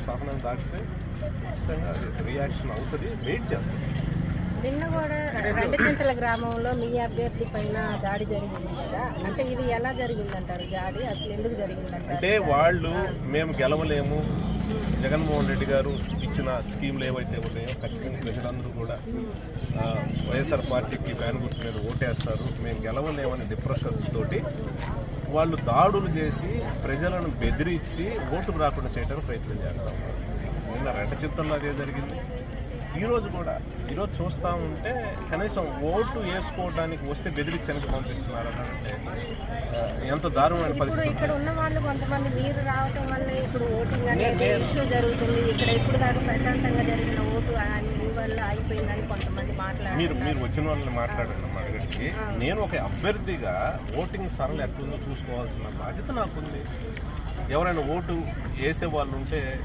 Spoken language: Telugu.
సహనం దాటితే ఖచ్చితంగా అది రియాక్షన్ అవుతుంది. వెయిట్ చేస్తుంది. నిన్న కూడా రెండచింతల గ్రామంలో మీ అభ్యర్థి పైన దాడి జరిగింది కదా, అంటే ఇది ఎలా జరిగిందంటారు? దాడి అసలు ఎందుకు జరిగిందంటారు? అంటే వాళ్ళు మేము గెలవలేము, జగన్మోహన్ రెడ్డి గారు ఇచ్చిన స్కీమ్లు ఏవైతే ఉన్నాయో ఖచ్చితంగా ప్రజలందరూ కూడా వైఎస్ఆర్ పార్టీకి ఫ్యాన్ గుర్తు మీద ఓటేస్తారు, మేము గెలవలేమనే డిప్రెషన్స్ తోటి వాళ్ళు దాడులు చేసి ప్రజలను బెదిరించి ఓటుకు రాకుండా చేయడానికి ప్రయత్నం చేస్తూ ఉన్నారు. నిన్న రెండచింతల్లో అదే జరిగింది. ఈరోజు చూస్తూ ఉంటే కనీసం ఓటు వేసుకోవడానికి వస్తే బెదిరించడానికి పంపిస్తున్నారని అంటే ఎంత దారుణమైన పరిస్థితి. ఇక్కడ ఉన్న వాళ్ళు కొంతమంది మీరు రావటం వల్ల ఇప్పుడు ఓటింగ్ అనేది ఇష్యూ జరుగుతుంది, ఇక్కడ ఇప్పుడు దాకా ప్రశాంతంగా జరిగిన ఓటు మీ వల్ల అయిపోయిందని కొంతమంది మాట్లాడారు. మీరు వచ్చిన వాళ్ళని మాట్లాడండి మా దగ్గరికి. నేను ఒక అభ్యర్థిగా ఓటింగ్ సరళ ఎట్లుందో చూసుకోవాల్సిన బాధ్యత నాకుంది. ఎవరైనా ఓటు వేసే వాళ్ళు ఉంటే